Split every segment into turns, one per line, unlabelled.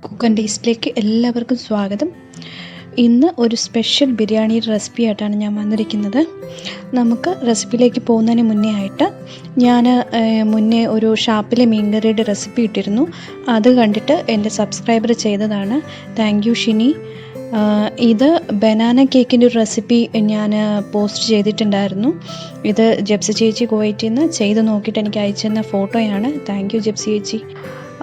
Cook and ടേസ്റ്റിലേക്ക് എല്ലാവർക്കും സ്വാഗതം. ഇന്ന് ഒരു സ്പെഷ്യൽ ബിരിയാണി റെസിപ്പി ആയിട്ടാണ് ഞാൻ വന്നിരിക്കുന്നത്. നമുക്ക് റെസിപ്പിയിലേക്ക് പോകുന്നതിന് മുന്നേ ആയിട്ട് ഞാൻ മുന്നേ ഒരു ഷാപ്പിലെ മീൻകറിയുടെ റെസിപ്പി ഇട്ടിരുന്നു. അത് കണ്ടിട്ട് എൻ്റെ സബ്സ്ക്രൈബർ ചെയ്തതാണ്. Thank you Shini. ഇത് ബനാന കേക്കിൻ്റെ ഒരു റെസിപ്പി ഞാൻ പോസ്റ്റ് ചെയ്തിട്ടുണ്ടായിരുന്നു. ഇത് ജെപ്സി ചേച്ചി കുവൈറ്റിൽ നിന്ന് ചെയ്ത് നോക്കിയിട്ട് എനിക്ക് അയച്ചു തന്ന ഫോട്ടോയാണ്. താങ്ക് യു ജെപ്സി ചേച്ചി.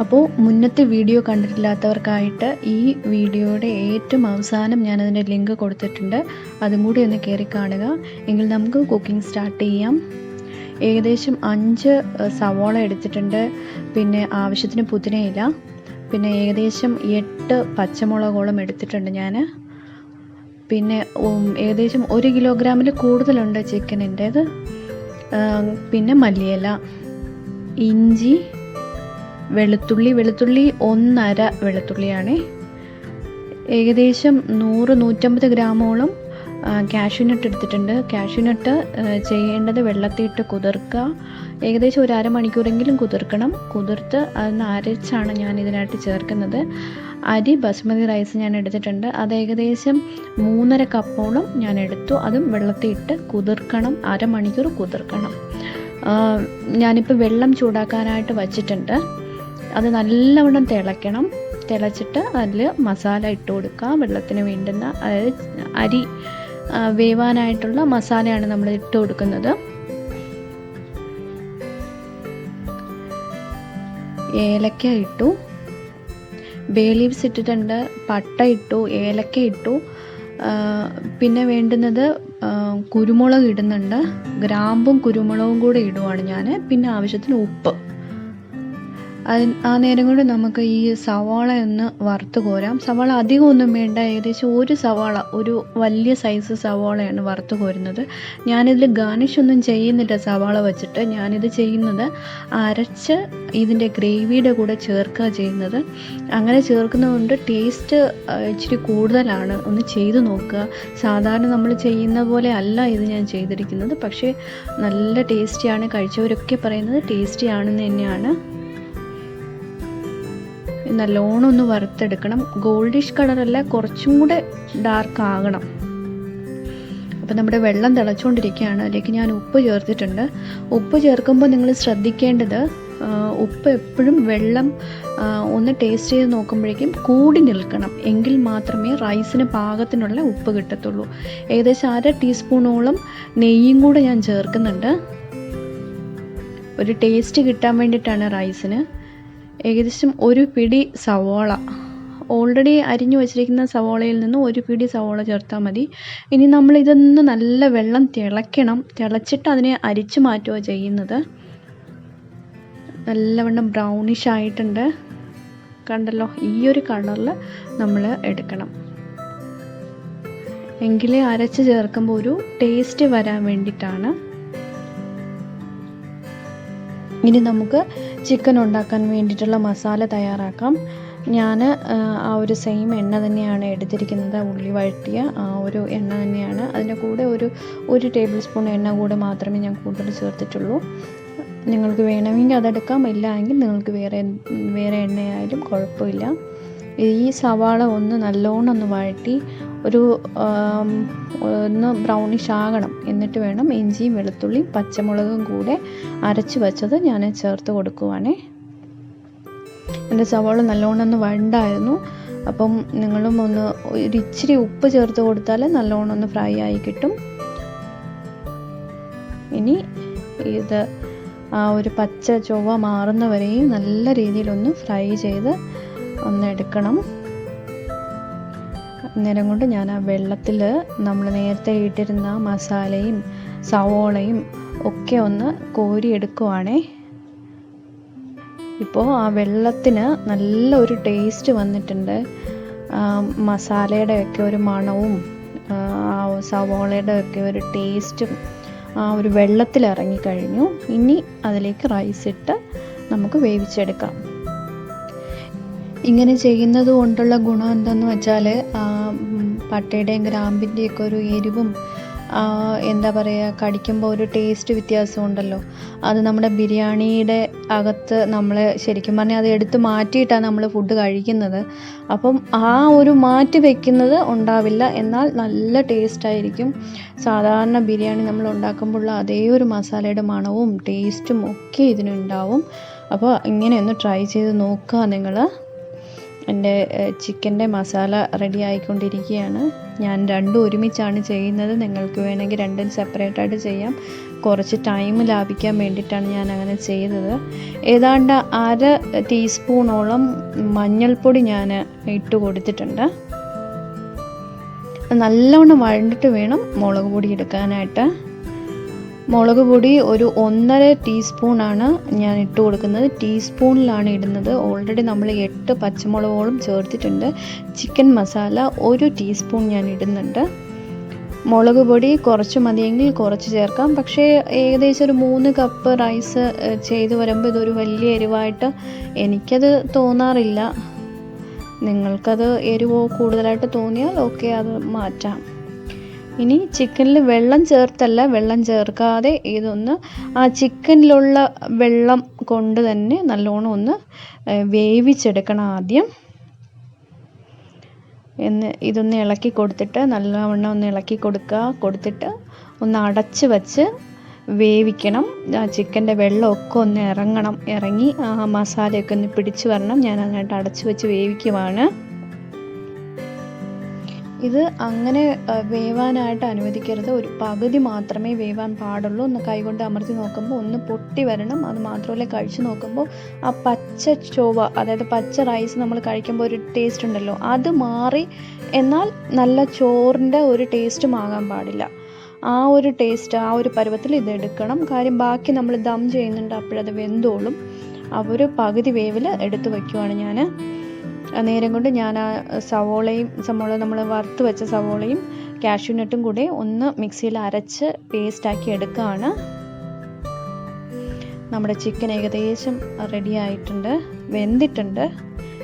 അപ്പോൾ മുന്നത്തെ വീഡിയോ കണ്ടിട്ടില്ലാത്തവർക്കായിട്ട് ഈ വീഡിയോയുടെ ഏറ്റവും അവസാനം ഞാനതിൻ്റെ ലിങ്ക് കൊടുത്തിട്ടുണ്ട്. അതും കൂടി ഒന്ന് കയറി കാണുക. എങ്കിൽ നമുക്ക് കുക്കിംഗ് സ്റ്റാർട്ട് ചെയ്യാം. ഏകദേശം 5 സവാള എടുത്തിട്ടുണ്ട്. പിന്നെ ആവശ്യത്തിന് പുതിനയില, പിന്നെ ഏകദേശം 8 പച്ചമുളകോളം എടുത്തിട്ടുണ്ട് ഞാൻ. പിന്നെ ഏകദേശം 1 കിലോഗ്രാമിൽ കൂടുതലുണ്ട് ചിക്കനിൻ്റേത്. പിന്നെ മല്ലിയില, ഇഞ്ചി, വെളുത്തുള്ളി 1/2 വെളുത്തുള്ളിയാണ്. ഏകദേശം 100-150 ഗ്രാമോളം കാഷ്യൂനട്ട് എടുത്തിട്ടുണ്ട്. കാഷ്യൂനട്ട് ചെയ്യേണ്ടത് വെള്ളത്തിയിട്ട് കുതിർക്കുക. ഏകദേശം ഒരു അരമണിക്കൂറെങ്കിലും കുതിർക്കണം. കുതിർത്ത് അതിന് അരച്ചാണ് ഞാൻ ഇതിനായിട്ട് ചേർക്കുന്നത്. അരി ബസ്മതി റൈസ് ഞാൻ എടുത്തിട്ടുണ്ട്. അത് ഏകദേശം 3.5 കപ്പോളം ഞാൻ എടുത്തു. അതും വെള്ളത്തിയിട്ട് കുതിർക്കണം, അരമണിക്കൂർ കുതിർക്കണം. ഞാനിപ്പോൾ വെള്ളം ചൂടാക്കാനായിട്ട് വച്ചിട്ടുണ്ട്. അത് നല്ലവണ്ണം തിളയ്ക്കണം. തിളച്ചിട്ട് അതിൽ മസാല ഇട്ട് കൊടുക്കുക. വെള്ളത്തിന് വേണ്ടുന്ന, അതായത് അരി വേവാനായിട്ടുള്ള മസാലയാണ് നമ്മൾ ഇട്ട് കൊടുക്കുന്നത്. ഏലക്ക ഇട്ടു, ബേ ലീവ്സ് ഇട്ടിട്ടുണ്ട്, പട്ട ഇട്ടു, ഏലക്ക ഇട്ടു. പിന്നെ വേണ്ടുന്നത് കുരുമുളക് ഇടുന്നുണ്ട്. ഗ്രാമ്പും കുരുമുളകും കൂടെ ഇടുവാണ് ഞാൻ. പിന്നെ ആവശ്യത്തിന് ഉപ്പ്. ആ നേരം കൊണ്ട് നമുക്ക് ഈ സവാള ഒന്ന് വറുത്ത് കോരാം. സവാള അധികം ഒന്നും വേണ്ട. ഏകദേശം ഒരു സവാള, ഒരു വലിയ സൈസ് സവാളയാണ് വറുത്ത് കോരുന്നത്. ഞാനിതിൽ ഗാർണിഷ് ഒന്നും ചെയ്യുന്നില്ല സവാള വെച്ചിട്ട്. ഞാനിത് ചെയ്യുന്നത് അരച്ച് ഇതിൻ്റെ ഗ്രേവിയുടെ കൂടെ ചേർക്കുക ചെയ്യുന്നത്. അങ്ങനെ ചേർക്കുന്നതുകൊണ്ട് ടേസ്റ്റ് ഇച്ചിരി കൂടുതലാണ്. ഒന്ന് ചെയ്ത് നോക്കുക. സാധാരണ നമ്മൾ ചെയ്യുന്ന പോലെ അല്ല ഇത് ഞാൻ ചെയ്തിരിക്കുന്നത്. പക്ഷേ നല്ല ടേസ്റ്റിയാണ്. കഴിച്ചവരൊക്കെ പറയുന്നത് ടേസ്റ്റിയാണെന്ന് തന്നെയാണ്. നല്ലോണം ഒന്ന് വറുത്തെടുക്കണം. ഗോൾഡിഷ് കളറല്ല, കുറച്ചും കൂടെ ഡാർക്ക് ആകണം. അപ്പോൾ നമ്മുടെ വെള്ളം തിളച്ചുകൊണ്ടിരിക്കുകയാണ്. അതിലേക്ക് ഞാൻ ഉപ്പ് ചേർത്തിട്ടുണ്ട്. ഉപ്പ് ചേർക്കുമ്പോൾ നിങ്ങൾ ശ്രദ്ധിക്കേണ്ടത്, ഉപ്പ് എപ്പോഴും വെള്ളം ഒന്ന് ടേസ്റ്റ് ചെയ്ത് നോക്കുമ്പോഴേക്കും കൂടി നിൽക്കണം. എങ്കിൽ മാത്രമേ റൈസിന് പാകത്തിനുള്ള ഉപ്പ് കിട്ടത്തുള്ളൂ. ഏകദേശം 1/2 ടീസ്പൂണോളം നെയ്യും കൂടെ ഞാൻ ചേർക്കുന്നുണ്ട്. ഒരു ടേസ്റ്റ് കിട്ടാൻ വേണ്ടിയിട്ടാണ് റൈസിന്. ഏകദേശം 1 പിടി സവാള, ഓൾറെഡി അരിഞ്ഞു വച്ചിരിക്കുന്ന സവാളയിൽ നിന്ന് 1 പിടി സവാള ചേർത്താൽ മതി. ഇനി നമ്മളിതൊന്ന് നല്ല വെള്ളം തിളയ്ക്കണം. തിളച്ചിട്ട് അതിനെ അരിച്ചു മാറ്റുക ചെയ്യുന്നത്. നല്ലവണ്ണം ബ്രൗണിഷ് ആയിട്ടുണ്ട്, കണ്ടല്ലോ. ഈ ഒരു കളറിൽ നമ്മൾ എടുക്കണം. എങ്കിലേ അരച്ച് ചേർക്കുമ്പോൾ ഒരു ടേസ്റ്റ് വരാൻ വേണ്ടിയിട്ടാണ്. ഇനി നമുക്ക് ചിക്കൻ ഉണ്ടാക്കാൻ വേണ്ടിയിട്ടുള്ള മസാല തയ്യാറാക്കാം. ഞാൻ ആ ഒരു സെയിം എണ്ണ തന്നെയാണ് എടുത്തിരിക്കുന്നത്. ഉള്ളി വഴറ്റിയ ആ ഒരു എണ്ണ തന്നെയാണ്. അതിൻ്റെ കൂടെ ഒരു ടേബിൾ സ്പൂൺ എണ്ണ കൂടെ മാത്രമേ ഞാൻ കൂടുതൽ ചേർത്തിട്ടുള്ളൂ. നിങ്ങൾക്ക് വേണമെങ്കിൽ അതെടുക്കാം, ഇല്ല എങ്കിൽ നിങ്ങൾക്ക് വേറെ എണ്ണയായാലും കുഴപ്പമില്ല. ഈ സവാള ഒന്ന് നല്ലോണം ഒന്ന് വഴറ്റി ഒന്ന് ബ്രൗണിഷ് ആകണം. എന്നിട്ട് വേണം ഇഞ്ചിയും വെളുത്തുള്ളിയും പച്ചമുളകും കൂടെ അരച്ച് വെച്ചത് ഞാൻ ചേർത്ത് കൊടുക്കുവാണേ. എൻ്റെ സവാള നല്ലോണം ഒന്ന് വഴണ്ടായിരുന്നു. അപ്പം നിങ്ങളും ഇച്ചിരി ഉപ്പ് ചേർത്ത് കൊടുത്താൽ നല്ലോണം ഒന്ന് ഫ്രൈ ആയി കിട്ടും. ഇനി ഇത് ആ ഒരു പച്ച ചൊവ്വ മാറുന്നവരെയും നല്ല രീതിയിലൊന്ന് ഫ്രൈ ചെയ്ത് ഒന്ന് എടുക്കണം. നേരം കൊണ്ട് ഞാൻ ആ വെള്ളത്തിൽ നമ്മൾ നേരത്തെ ഇട്ടിരുന്ന മസാലയും സവോളയും ഒക്കെ ഒന്ന് കോരിയെടുക്കുവാണേ. ഇപ്പോൾ ആ വെള്ളത്തിന് നല്ലൊരു ടേസ്റ്റ് വന്നിട്ടുണ്ട്. മസാലയുടെ ഒക്കെ ഒരു മണവും ആ സവോളയുടെ ഒക്കെ ഒരു ടേസ്റ്റും ആ ഒരു വെള്ളത്തിൽ ഇറങ്ങിക്കഴിഞ്ഞു. ഇനി അതിലേക്ക് റൈസ് ഇട്ട് നമുക്ക് വേവിച്ചെടുക്കാം. ഇങ്ങനെ ചെയ്യുന്നത് കൊണ്ടുള്ള ഗുണം എന്തെന്ന് വെച്ചാൽ പട്ടയുടെയും ഗ്രാമ്പിൻ്റെയൊക്കെ ഒരു എരിവും എന്താ പറയുക, കടിക്കുമ്പോൾ ഒരു ടേസ്റ്റ് വ്യത്യാസമുണ്ടല്ലോ. അത് നമ്മുടെ ബിരിയാണിയുടെ അകത്ത് നമ്മൾ ശരിക്കും പറഞ്ഞാൽ അത് എടുത്ത് മാറ്റിയിട്ടാണ് നമ്മൾ ഫുഡ് കഴിക്കുന്നത്. അപ്പം ആ ഒരു മാറ്റി വയ്ക്കുന്നത് ഉണ്ടാവില്ല, എന്നാൽ നല്ല ടേസ്റ്റായിരിക്കും. സാധാരണ ബിരിയാണി നമ്മൾ ഉണ്ടാക്കുമ്പോൾ അതേ ഒരു മസാലയുടെ മണവും ടേസ്റ്റും ഒക്കെ ഇതിനുണ്ടാവും. അപ്പോൾ ഇങ്ങനെ ഒന്ന് ട്രൈ ചെയ്ത് നോക്കുക നിങ്ങൾ. എൻ്റെ ചിക്കൻ്റെ മസാല റെഡി ആയിക്കൊണ്ടിരിക്കുകയാണ്. ഞാൻ രണ്ടും ഒരുമിച്ചാണ് ചെയ്യുന്നത്. നിങ്ങൾക്ക് വേണമെങ്കിൽ രണ്ടും സെപ്പറേറ്റായിട്ട് ചെയ്യാം. കുറച്ച് ടൈം ലാഭിക്കാൻ വേണ്ടിയിട്ടാണ് ഞാൻ അങ്ങനെ ചെയ്തത്. ഏതാണ്ട് 1/2 ടീസ്പൂണോളം മഞ്ഞൾപ്പൊടി ഞാൻ ഇട്ട് കൊടുത്തിട്ടുണ്ട്. നല്ലവണ്ണം വഴണ്ടിട്ട് വേണം മുളക് പൊടി എടുക്കാനായിട്ട്. മുളക് പൊടി ഒരു 1.5 ടീസ്പൂണാണ് ഞാൻ ഇട്ട് കൊടുക്കുന്നത്. ടീസ്പൂണിലാണ് ഇടുന്നത്. ഓൾറെഡി നമ്മൾ 8 പച്ചമുളകോളം ചേർത്തിട്ടുണ്ട്. ചിക്കൻ മസാല 1 ടീസ്പൂൺ ഞാൻ ഇടുന്നുണ്ട്. മുളക് പൊടി കുറച്ച് മതിയെങ്കിൽ കുറച്ച് ചേർക്കാം. പക്ഷേ ഏകദേശം ഒരു 3 കപ്പ് റൈസ് ചെയ്ത് വരുമ്പോൾ ഇതൊരു വലിയ എരിവായിട്ട് എനിക്കത് തോന്നാറില്ല. നിങ്ങൾക്കത് എരിവോ കൂടുതലായിട്ട് തോന്നിയാൽ ഓക്കെ, അത് മാറ്റാം. ഇനി ചിക്കനിൽ വെള്ളം ചേർത്തല്ല, വെള്ളം ചേർക്കാതെ ഇതൊന്ന് ആ ചിക്കനിലുള്ള വെള്ളം കൊണ്ട് തന്നെ നല്ലോണം ഒന്ന് വേവിച്ചെടുക്കണം ആദ്യം. ഇതൊന്ന് ഇളക്കി കൊടുത്തിട്ട് നല്ലവണ്ണം ഒന്ന് ഇളക്കി കൊടുത്തിട്ട് ഒന്ന് അടച്ച് വച്ച് വേവിക്കണം. ചിക്കൻ്റെ വെള്ളമൊക്കെ ഒന്ന് ഇറങ്ങി ആ മസാലയൊക്കെ ഒന്ന് പിടിച്ച് വരണം. ഞാൻ അതിനായിട്ട് അടച്ച് വെച്ച് വേവിക്കുവാണ്. ഇത് അങ്ങനെ വേവാനായിട്ട് അനുവദിക്കരുത്. ഒരു പകുതി മാത്രമേ വേവാൻ പാടുള്ളൂ. ഒന്ന് കൈകൊണ്ട് അമർത്തി നോക്കുമ്പോൾ ഒന്ന് പൊട്ടി വരണം. അത് മാത്രമല്ല, കഴിച്ച് നോക്കുമ്പോൾ ആ പച്ച ചൊവ്വ, അതായത് പച്ച റൈസ് നമ്മൾ കഴിക്കുമ്പോൾ ഒരു ടേസ്റ്റ് ഉണ്ടല്ലോ, അത് മാറി. എന്നാൽ നല്ല ചോറിൻ്റെ ഒരു ടേസ്റ്റും ആകാൻ പാടില്ല. ആ ഒരു ടേസ്റ്റ്, ആ ഒരു പരുവത്തിൽ ഇത് എടുക്കണം. കാര്യം ബാക്കി നമ്മൾ ദം ചെയ്യുന്നുണ്ട്, അപ്പോഴത് വെന്തോളും. ആ ഒരു പകുതി വേവിൽ എടുത്ത് വയ്ക്കുവാണ് ഞാൻ. നേരം കൊണ്ട് ഞാൻ ആ സവോളയും നമ്മൾ വറുത്ത് വെച്ച സവോളയും കാഷ്യൂനട്ടും കൂടെ ഒന്ന് മിക്സിയിൽ അരച്ച് പേസ്റ്റാക്കി എടുക്കുകയാണ്. നമ്മുടെ ചിക്കൻ ഏകദേശം റെഡി ആയിട്ടുണ്ട്, വെന്തിട്ടുണ്ട്.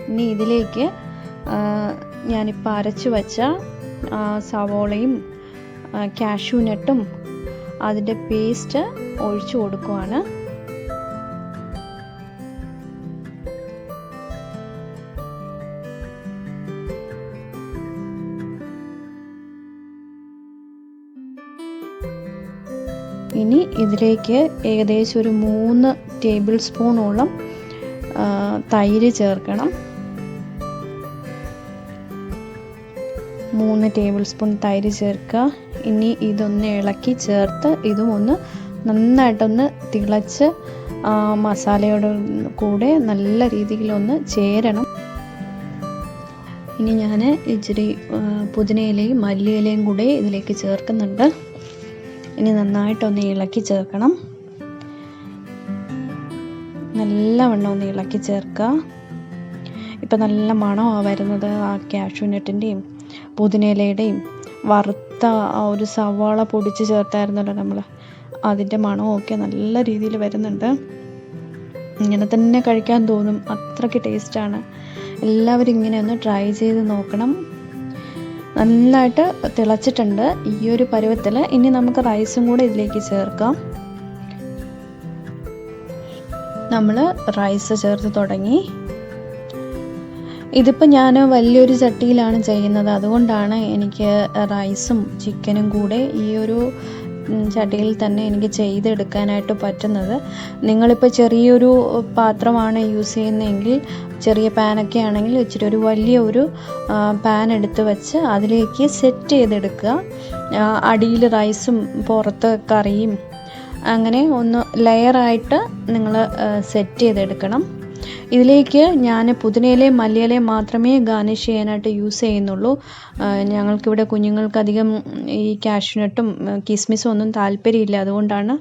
ഇനി ഇതിലേക്ക് ഞാനിപ്പോൾ അരച്ച് വെച്ച സവോളയും കാഷ്യൂനട്ടും അതിൻ്റെ പേസ്റ്റ് ഒഴിച്ചു കൊടുക്കുവാണ്. ഇനി ഇതിലേക്ക് ഏകദേശം ഒരു 3 ടേബിൾ സ്പൂണോളം തൈര് ചേർക്കണം. 3 ടേബിൾ സ്പൂൺ തൈര് ചേർക്കുക. ഇനി ഇതൊന്ന് ഇളക്കി ചേർത്ത് ഇതും ഒന്ന് നന്നായിട്ടൊന്ന് തിളച്ച് മസാലയോട് കൂടെ നല്ല രീതിയിലൊന്ന് ചേരണം. ഇനി ഞാൻ ഇച്ചിരി പുതിനയിലയും മല്ലിയിലയും കൂടെ ഇതിലേക്ക് ചേർക്കുന്നുണ്ട്. ഇനി നന്നായിട്ടൊന്ന് ഇളക്കി ചേർക്കണം. നല്ലവണ്ണം ഒന്ന് ഇളക്കി ചേർക്കുക. ഇപ്പം നല്ല മണമാണ് വരുന്നത്. ആ കാഷ്യൂനട്ടിൻ്റെയും പുതിനയിലയുടെയും വറുത്ത ആ ഒരു സവാള പൊടിച്ച് ചേർത്തായിരുന്നല്ലോ നമ്മൾ, അതിൻ്റെ മണമൊക്കെ നല്ല രീതിയിൽ വരുന്നുണ്ട്. ഇങ്ങനെ തന്നെ കഴിക്കാൻ തോന്നും, അത്രയ്ക്ക് ടേസ്റ്റാണ്. എല്ലാവരും ഇങ്ങനെ ഒന്ന് ട്രൈ ചെയ്ത് നോക്കണം. നന്നായിട്ട് തിളച്ചിട്ടുണ്ട് ഈ ഒരു പരുവത്തിൽ. ഇനി നമുക്ക് റൈസും കൂടെ ഇതിലേക്ക് ചേർക്കാം. നമ്മൾ റൈസ് ചേർത്ത് തുടങ്ങി. ഇതിപ്പോൾ ഞാൻ വലിയൊരു ചട്ടിയിലാണ് ചെയ്യുന്നത്, അതുകൊണ്ടാണ് എനിക്ക് റൈസും ചിക്കനും കൂടെ ഈ ഒരു ചട്ടിയിൽ തന്നെ എനിക്ക് ചെയ്തെടുക്കാനായിട്ട് പറ്റുന്നത്. നിങ്ങളിപ്പോൾ ചെറിയൊരു പാത്രമാണ് യൂസ് ചെയ്യുന്നതെങ്കിൽ, ചെറിയ പാനൊക്കെ ആണെങ്കിൽ ഇച്ചിരി ഒരു വലിയ ഒരു പാൻ എടുത്ത് വെച്ച് അതിലേക്ക് സെറ്റ് ചെയ്തെടുക്കുക. അടിയിൽ റൈസും പുറത്ത് കറിയും അങ്ങനെ ഒന്ന് ലെയറായിട്ട് നിങ്ങൾ സെറ്റ് ചെയ്തെടുക്കണം. ഇതിലേക്ക് ഞാൻ പുതിനയിലയും മല്ലിയിലയും മാത്രമേ ഗാർണിഷ് ചെയ്യാനായിട്ട് യൂസ് ചെയ്യുന്നുള്ളൂ. ഞങ്ങൾക്കിവിടെ കുഞ്ഞുങ്ങൾക്ക് അധികം ഈ കാഷ്യൂനട്ടും കിസ്മിസും ഒന്നും താല്പര്യമില്ല, അതുകൊണ്ടാണ്.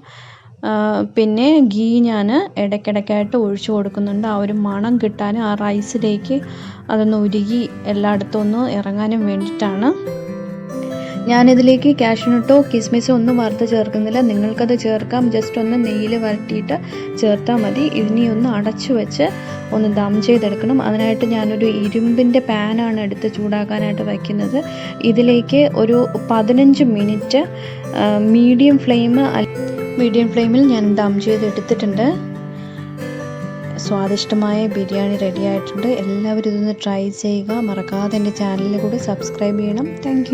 പിന്നെ ഗീ ഞാൻ ഇടയ്ക്കിടയ്ക്കായിട്ട് ഒഴിച്ചു കൊടുക്കുന്നുണ്ട്. ആ ഒരു മണം കിട്ടാനും ആ റൈസിലേക്ക് അതൊന്ന് ഉരുകി എല്ലായിടത്തും ഒന്ന് ഇറങ്ങാനും വേണ്ടിയിട്ടാണ്. ഞാനിതിലേക്ക് കാഷ്യൂനട്ടോ കിസ്മിസോ ഒന്നും വറുത്ത് ചേർക്കുന്നില്ല. നിങ്ങൾക്കത് ചേർക്കാം. ജസ്റ്റ് ഒന്ന് നെയ്യിൽ വരട്ടിയിട്ട് ചേർത്താൽ മതി. ഇനി ഒന്ന് അടച്ചു വെച്ച് ഒന്ന് ദം ചെയ്തെടുക്കണം. അതിനായിട്ട് ഞാനൊരു ഇരുമ്പിൻ്റെ പാനാണ് എടുത്ത് ചൂടാക്കാനായിട്ട് വയ്ക്കുന്നത്. ഇതിലേക്ക് ഒരു 15 മിനിറ്റ് മീഡിയം ഫ്ലെയിമിൽ ഞാൻ ദം ചെയ്തെടുത്തിട്ടുണ്ട്. സ്വാദിഷ്ടമായ ബിരിയാണി റെഡി ആയിട്ടുണ്ട്. എല്ലാവരും ഇതൊന്ന് ട്രൈ ചെയ്യുക. മറക്കാതെ എൻ്റെ ചാനലിൽ കൂടി സബ്സ്ക്രൈബ് ചെയ്യണം. താങ്ക്